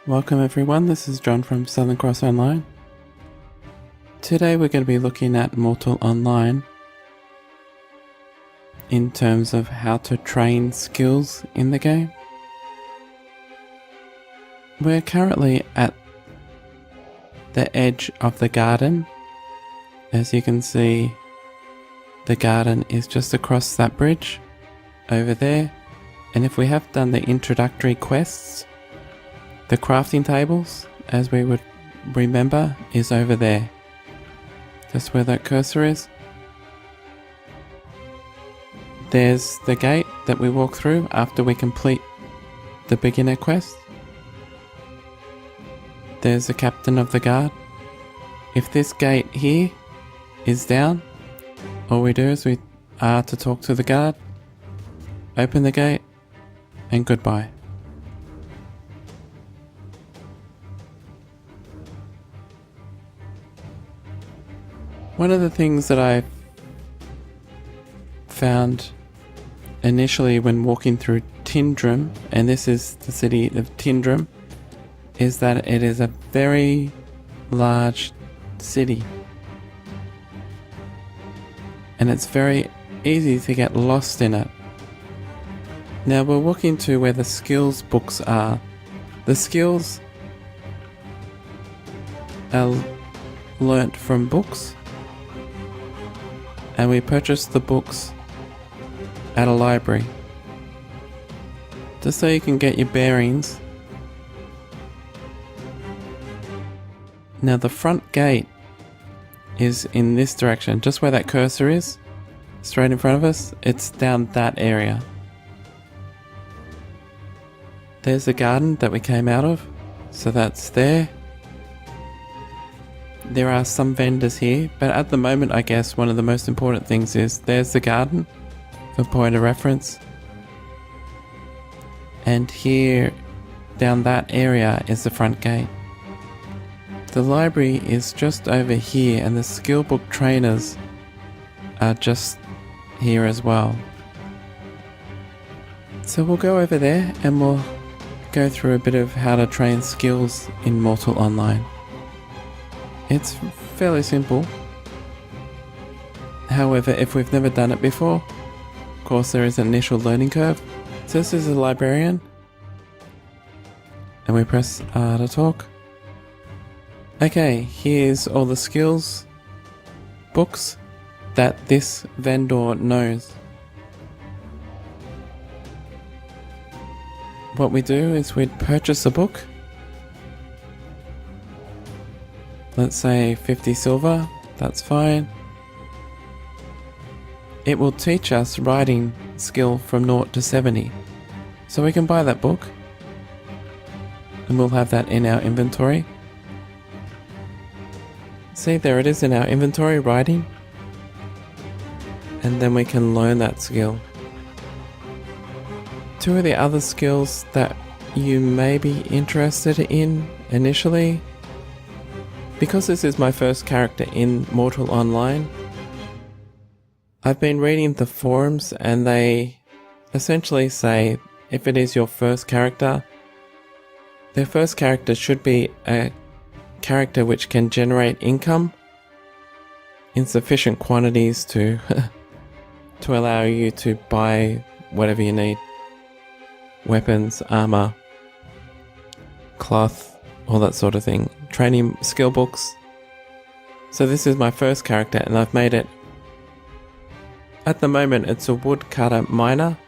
Welcome everyone, this is John from Southern Cross Online. Today we're going to be looking at Mortal Online in terms of how to train skills in the game. We're currently at the edge of the garden. As you can see, the garden is just across that bridge over there, and if we have done the introductory quests, the crafting tables, as we would remember, is over there. Just where that cursor is. There's the gate that we walk through after we complete the beginner quest. There's the captain of the guard. If this gate here is down, all we do is we are to talk to the guard, open the gate, and goodbye. One of the things that I found initially when walking through Tindrum, and this is the city of Tindrum, is that it is a very large city. And it's very easy to get lost in it. Now we're walking to where the skills books are. The skills are learnt from books. And we purchased the books at a library. Just so you can get your bearings. Now the front gate is in this direction, just where that cursor is, straight in front of us. It's down that area. There's the garden that we came out of, so that's there. There are some vendors here, but at the moment I guess one of the most important things is there's the garden for point of reference. And here, down that area, is the front gate. The library is just over here, and the skill book trainers are just here as well. So we'll go over there and we'll go through a bit of how to train skills in Mortal Online. It's fairly simple. However, if we've never done it before, of course there is an initial learning curve. So this is a librarian, and we press R to talk. Okay, here's all the skills books that this vendor knows. What we do is we'd purchase a book. Let's say 50 silver, that's fine. It will teach us writing skill from 0 to 70. So we can buy that book, and we'll have that in our inventory. See, there it is in our inventory, writing. And then we can learn that skill. Two of the other skills that you may be interested in initially, because this is my first character in Mortal Online, I've been reading the forums, and they essentially say if it is your first character, their first character should be a character which can generate income in sufficient quantities to to allow you to buy whatever you need. Weapons, armor, cloth, all that sort of thing. Training skill books. So this is my first character, and I've made it. At the moment it's a woodcutter miner.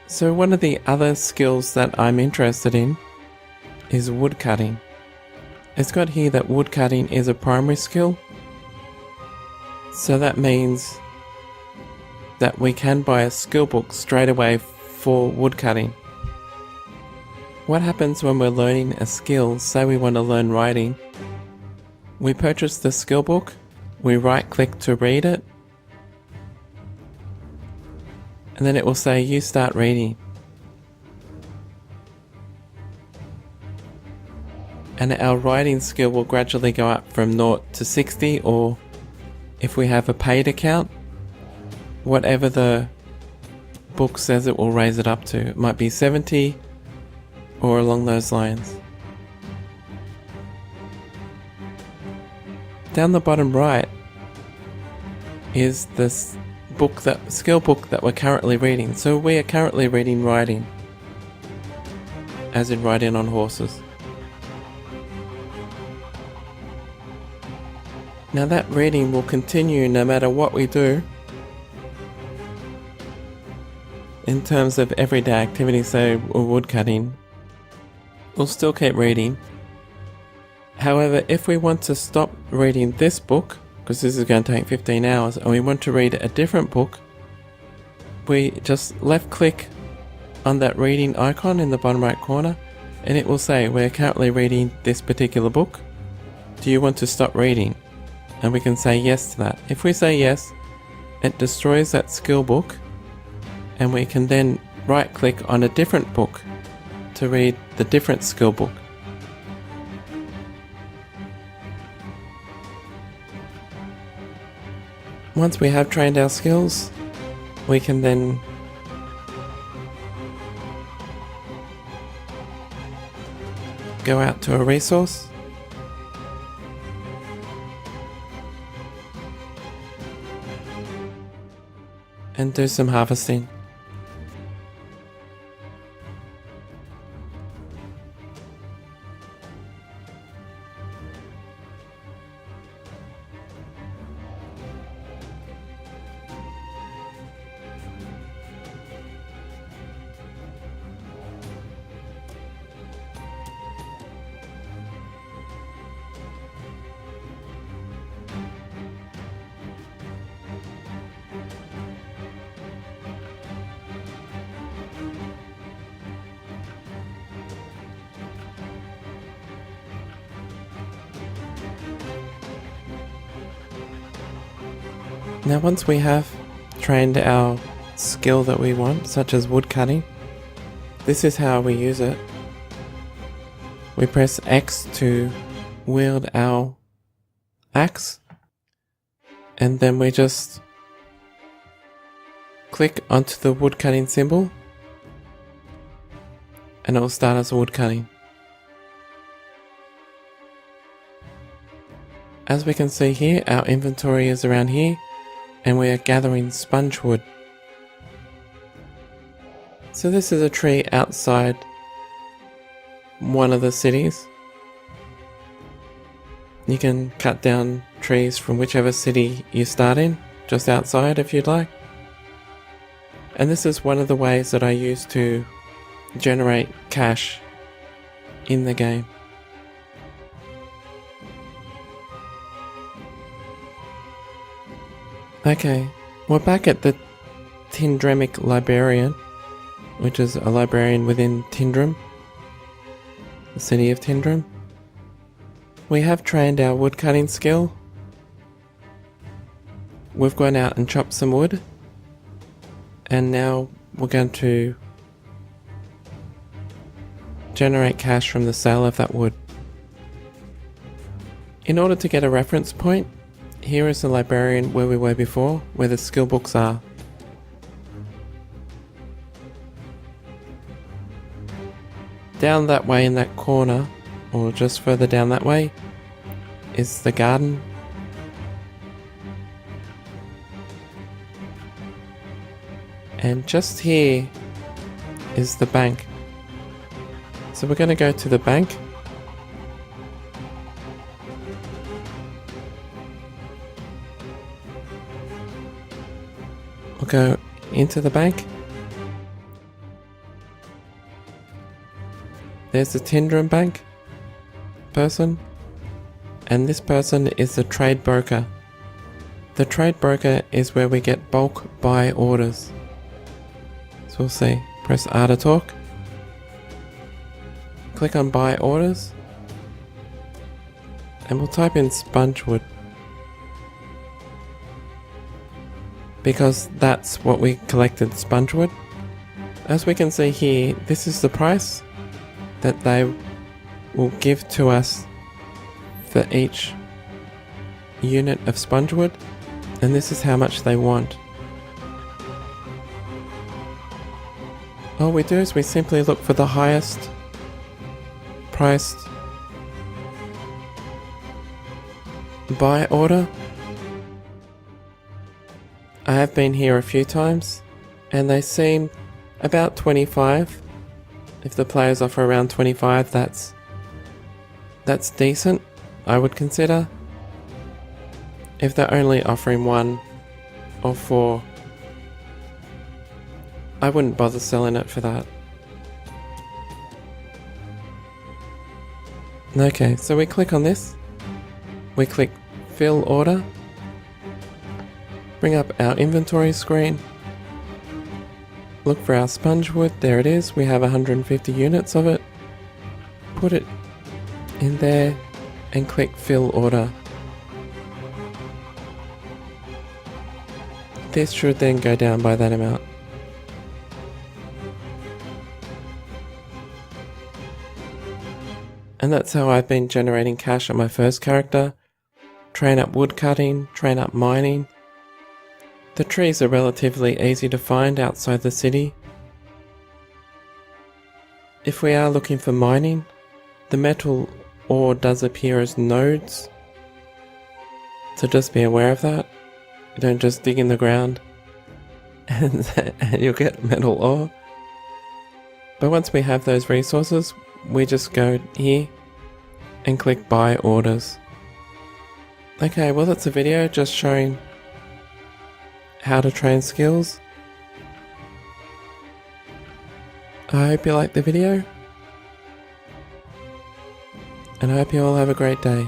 So one of the other skills that I'm interested in is woodcutting. It's got here that woodcutting is a primary skill. So that means that we can buy a skill book straight away for woodcutting. What happens when we're learning a skill? Say we want to learn writing. We purchase the skill book, we right click to read it, and then it will say you start reading. And our writing skill will gradually go up from 0 to 60, or if we have a paid account, whatever the book says it will raise it up to. It might be 70 or along those lines. Down the bottom right is this skill book that we're currently reading. So we are currently reading riding, as in riding on horses. Now that reading will continue no matter what we do in terms of everyday activities, say wood cutting. We'll still keep reading. However, if we want to stop reading this book, because this is going to take 15 hours, and we want to read a different book, we just left click on that reading icon in the bottom right corner, and it will say, we're currently reading this particular book. Do you want to stop reading? And we can say yes to that. If we say yes, it destroys that skill book, and we can then right click on a different book to read the different skill book. Once we have trained our skills, we can then go out to a resource and do some harvesting. Now once we have trained our skill that we want, such as wood cutting, this is how we use it. We press X to wield our axe, and then we just click onto the wood cutting symbol, and it will start us wood cutting. As we can see here, our inventory is around here, and we are gathering sponge wood. So this is a tree outside one of the cities. You can cut down trees from whichever city you start in, just outside if you'd like. And this is one of the ways that I use to generate cash in the game. Okay, we're back at the Tindremic Librarian, which is a librarian within Tindrem, the city of Tindrem. We have trained our woodcutting skill. We've gone out and chopped some wood, and now we're going to generate cash from the sale of that wood. In order to get a reference point, here is the librarian where we were before, where the skill books are. Down that way in that corner, or just further down that way, is the garden. And just here is the bank. So we're going to go to the bank. We'll go into the bank. There's the Tindrem bank person, and this person is the trade broker. The trade broker is where we get bulk buy orders. So we'll see, press R to talk, click on buy orders, and we'll type in sponge wood, because that's what we collected, sponge wood. As we can see here, this is the price that they will give to us for each unit of sponge wood, and this is how much they want. all we do is we simply look for the highest priced buy order. I have been here a few times and they seem about 25. If the players offer around 25, that's decent, I would consider. If they're only offering 1 or 4, I wouldn't bother selling it for that. Okay, so we click on this. We click fill order. Bring up our inventory screen. Look for our sponge wood. There it is. We have 150 units of it. Put it in there and click fill order. This should then go down by that amount. And that's how I've been generating cash on my first character. Train up wood cutting, train up mining. The trees are relatively easy to find outside the city. If we are looking for mining, the metal ore does appear as nodes. So just be aware of that. You don't just dig in the ground and you'll get metal ore. But once we have those resources, we just go here and click buy orders. Okay, well that's a video just showing how to train skills. I hope you liked the video, and I hope you all have a great day.